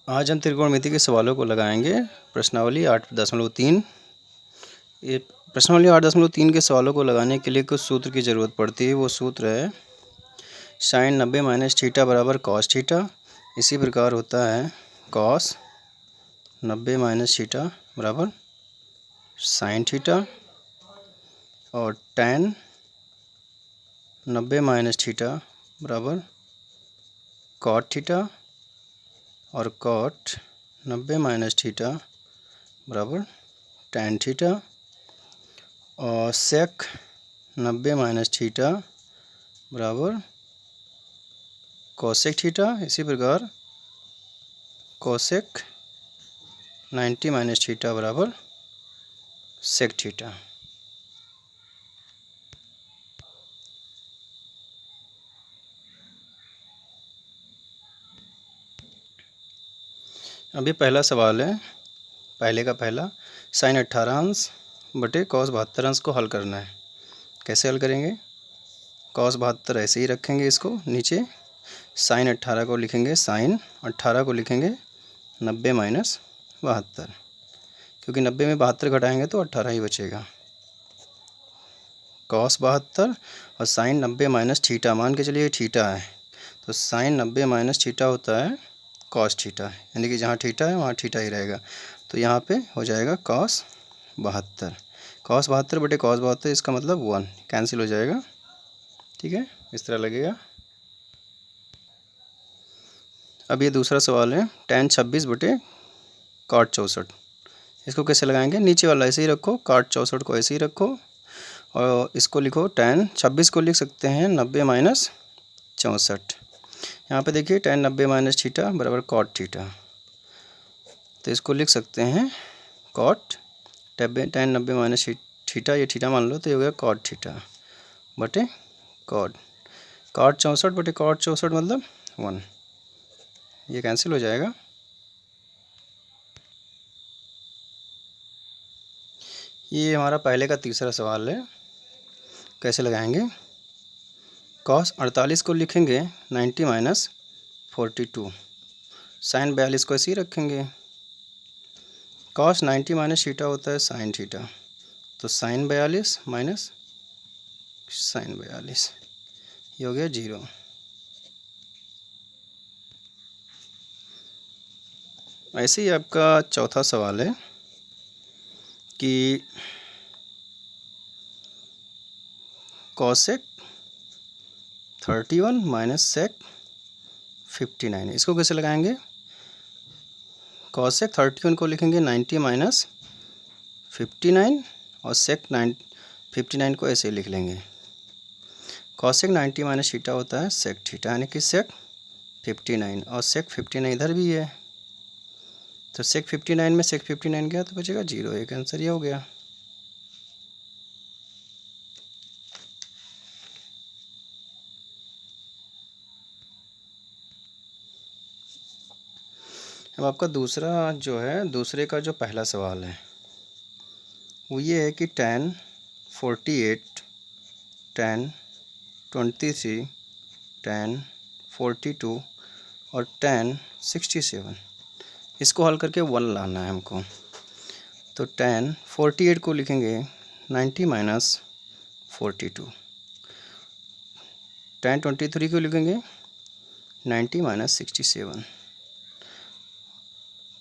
आज हम त्रिकोणमिति के सवालों को लगाएंगे। प्रश्नावली 8.3। ये प्रश्नावली 8.3 के सवालों को लगाने के लिए कुछ सूत्र की ज़रूरत पड़ती है। वो सूत्र है sin 90 माइनस थीटा बराबर कॉस थीटा। इसी प्रकार होता है कॉस 90 माइनस थीटा बराबर साइन थीटा, और tan 90 माइनस थीटा बराबर कॉट थीटा, और कॉट 90 माइनस थीटा बराबर tan थीटा, और सेक 90 माइनस थीटा बराबर कोसेक थीटा। इसी प्रकार कोसेक 90 माइनस थीटा बराबर सेक थीटा। अभी पहला सवाल है, पहले का पहला, साइन 18 अंश बटे कॉस 72 अंश को हल करना है। कैसे हल करेंगे? कॉस 72 ऐसे ही रखेंगे, इसको नीचे साइन 18 को लिखेंगे, साइन 18 को लिखेंगे 90 माइनस 72, क्योंकि 90 में 72 घटाएंगे तो 18 ही बचेगा। कॉस 72 और साइन 90 माइनस थीटा, मान के चलिए थीटा है, तो साइन 90 माइनस थीटा होता है कॉस थीटा, यानी कि जहाँ थीटा है वहाँ थीटा ही रहेगा। तो यहाँ पे हो जाएगा कॉस 72। कॉस 72 बटे कॉस 72, इसका मतलब 1 कैंसिल हो जाएगा। ठीक है, इस तरह लगेगा। अब ये दूसरा सवाल है, tan 26 बटे cot 64। इसको कैसे लगाएंगे? नीचे वाला ऐसे ही रखो, cot 64 को ऐसे ही रखो, और इसको लिखो tan 26 को लिख सकते हैं 90 माइनस 64। यहाँ पे देखिए tan 90 माइनस थीटा बराबर cot थीटा, तो इसको लिख सकते हैं cot tan 90 माइनस थीटा, ये थीटा मान लो, तो ये हो गया cot थीटा बटे cot 64 बटे cot 64 मतलब 1, ये कैंसिल हो जाएगा। ये हमारा पहले का तीसरा सवाल है। कैसे लगाएंगे? कॉस 48 को लिखेंगे 90 माइनस 42, साइन 42 को ऐसे ही रखेंगे। कॉस 90 माइनस थीटा होता है साइन थीटा, तो साइन 42 माइनस साइन 42, ये हो गया 0। ऐसे ही आपका चौथा सवाल है कि कॉसेक 31 माइनस सेक 59, इसको कैसे लगाएंगे? कॉसेक 31 को लिखेंगे 90 माइनस 59, और सेक 59 को ऐसे लिख लेंगे। कॉसेक 90 माइनस थीटा होता है सेक थीटा, यानी कि सेक 59, और सेक 59 इधर भी है, तो सेक 59 में सेक 59 गया तो बचेगा 0। एक आंसर ये हो गया। अब आपका दूसरा जो है, दूसरे का जो पहला सवाल है वो ये है कि tan 48, tan 23, tan 42 और tan 67, इसको हल करके 1 लाना है हमको। तो tan 48 को लिखेंगे 90 माइनस 42, tan 23 को लिखेंगे 90 माइनस 67,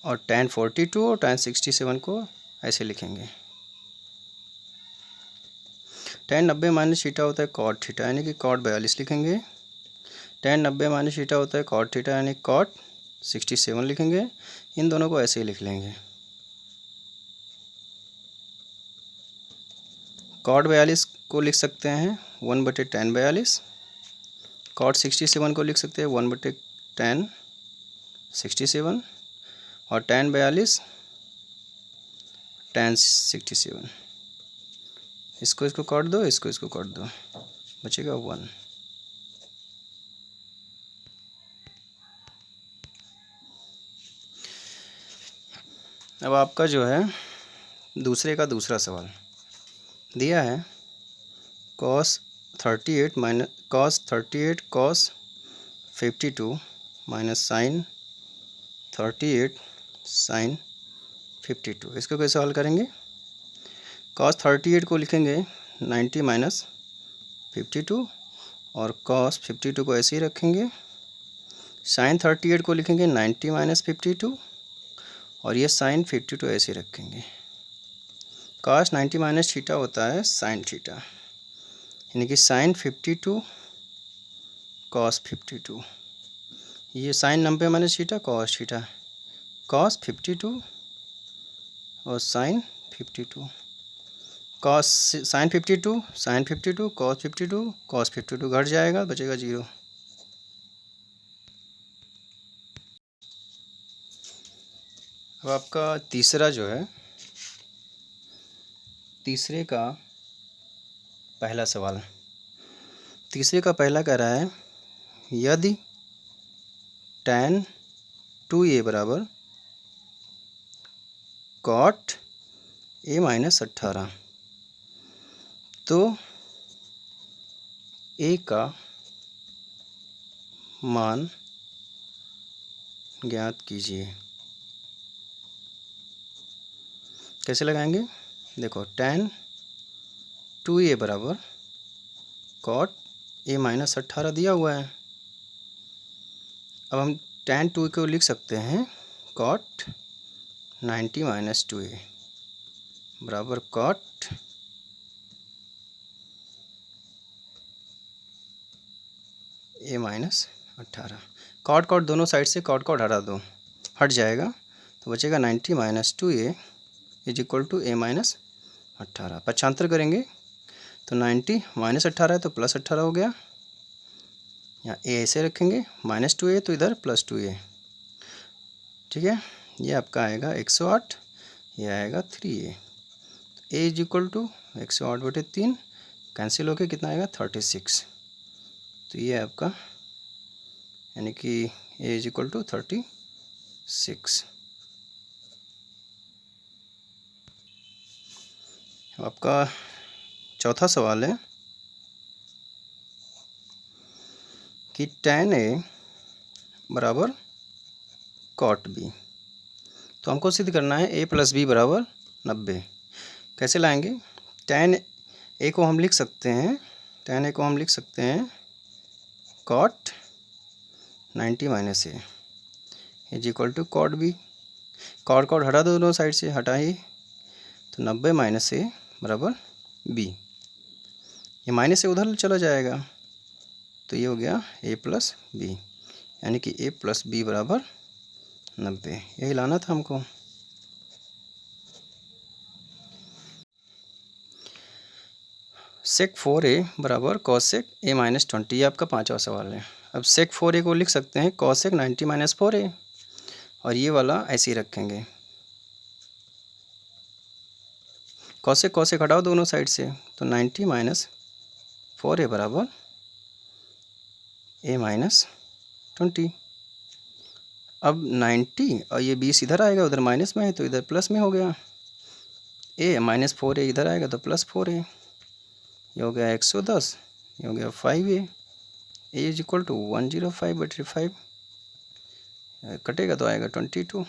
और tan 42 और tan 67 को ऐसे लिखेंगे। tan 90 माइनस थीटा होता है cot थीटा, यानी कि cot 42 लिखेंगे। tan 90 माइनस थीटा होता है cot थीटा, यानी cot 67 लिखेंगे। इन दोनों को ऐसे ही लिख लेंगे। cot 42 को लिख सकते हैं 1 बटे tan 42, cot 67 को लिख सकते हैं 1 बटे tan 67, और tan 42 tan 67, इसको काट दो, इसको काट दो, बचेगा 1। अब आपका जो है दूसरे का दूसरा सवाल दिया है, cos 38 cos 52 minus sine 38 sine 52। इसको कैसे हल करेंगे? कॉस 38 को लिखेंगे 90 माइनस 52 और कॉस 52 को ऐसे ही रखेंगे। साइन 38 को लिखेंगे 90 माइनस 52 और ये साइन 52 ऐसे ही रखेंगे। कॉस 90 माइनस थीटा होता है साइन थीटा, यानी कि साइन 52 कॉस 52। ये sine 90 minus theta cos theta, cos 52 और sine 52। Cos sine 52 sine 52 cos 52 cos 52 घट जाएगा, बचेगा 0। अब आपका तीसरा जो है, तीसरे का पहला सवाल, तीसरे का पहला कह रहा है यदि tan 2a बराबर cot a माइनस 18 तो a का मान ज्ञात कीजिए। कैसे लगाएंगे? देखो tan 2a बराबर cot a माइनस 18 दिया हुआ है। अब हम tan 2 को लिख सकते हैं cot 90 माइनस 2a बराबर cot a minus 18। Cot cot दोनों साइड से कॉट कॉट हटा दो, हट जाएगा तो बचेगा 90 minus 2a is equal to a minus 18। पक्षांतर करेंगे तो 90 माइनस 18 है तो प्लस 18 हो गया। यहाँ a ऐसे रखेंगे माइनस 2a तो इधर प्लस 2a। ठीक है, ये आपका आएगा 108, ये आएगा 3a। a is equal to 108/3 cancel होके कितना आएगा 36। तो ये आपका यानी कि a इज इक्वल टू 36। आपका चौथा सवाल है कि tan a बराबर cot b। तो हमको सिद्ध करना है a प्लस बी बराबर 90। कैसे लाएंगे? tan a को हम लिख सकते हैं, tan a को हम लिख सकते हैं cot 90 minus a is equal to cot b। Cot cot हटा दो दोनों साइड से, हटा ही तो 90 माइनस a बराबर b। ये माइनस से उधर चला जाएगा तो ये हो गया a प्लस बी, यानी कि a प्लस बी बराबर 90। यही लाना था हमको। sec 4a बराबर cosec a माइनस 20, ये आपका पांचवा सवाल है। अब sec 4a को लिख सकते हैं cosec 90 माइनस 4a और ये वाला ऐसे ही रखेंगे। cosec cosec हटाओ दोनों साइड से तो 90 माइनस 4a बराबर a माइनस 20। अब 90 और ये 20 इधर आएगा, उधर माइनस में है तो इधर प्लस में हो गया। a माइनस 4a इधर आएगा तो प्लस 4a, ये हो गया 110, ये हो गया 5a। a is equal to 105/5 कटेगा तो आएगा 22।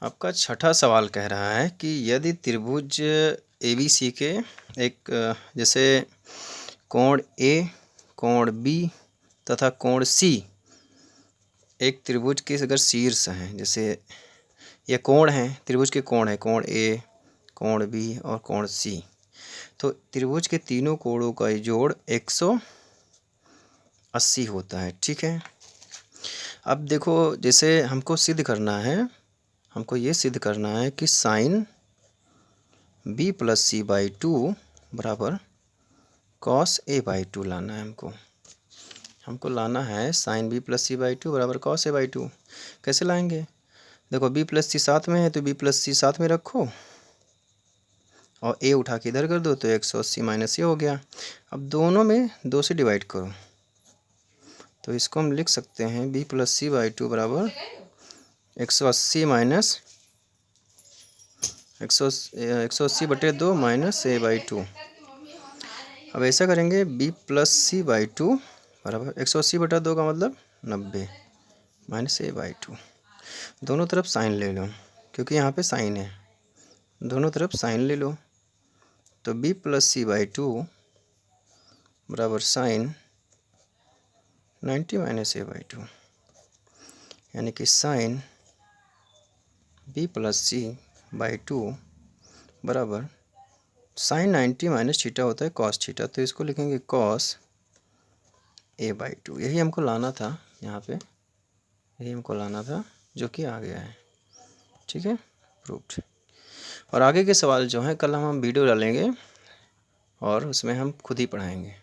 आपका छठा सवाल कह रहा है कि यदि त्रिभुज ABC के एक जैसे कोण A, कोण B तथा कोण C एक त्रिभुज के अगर शीर्ष हैं, जैसे ये कोण हैं, त्रिभुज के कोण हैं, कोण A, कोण B और कोण C, तो त्रिभुज के तीनों कोणों का जोड़ 180 होता है। ठीक है, अब देखो जैसे हमको सिद्ध करना है, हमको ये सिद्ध करना है कि sine B plus C by 2 बराबर कॉस A बाई 2 लाना है हमको लाना है sine B plus C by 2 बराबर कॉस A बाई 2। कैसे लाएंगे? देखो B प्लस C साथ में है तो B प्लस C साथ में रखो और A उठा के इधर कर दो तो 180 माइनस ये हो गया। अब दोनों में 2 से डिवाइड करो तो इसको हम लिख सकते हैं B प्लस C बाई 2 बराबर 180 माइनस 180/2 माइनस A बाई 2। अब ऐसा करेंगे B प्लस C बाई 2 बराबर 180/2 का मतलब 90 माइनस a/2। दोनों तरफ साइन ले लो क्योंकि यहाँ पे साइन है, दोनों तरफ साइन ले लो। तो b + c/2 बराबर साइन 90 - a/2, यानी कि साइन b + c/2 बराबर साइन 90 माइनस थीटा होता है कॉस थीटा, तो इसको लिखेंगे कॉस a/2। यही हमको लाना था यहाँ पे, यही हमको लाना था जो कि आ गया है। ठीक है, प्रूव्ड। और आगे के सवाल जो हैं कल हम वीडियो डालेंगे और उसमें हम खुद ही पढ़ाएंगे।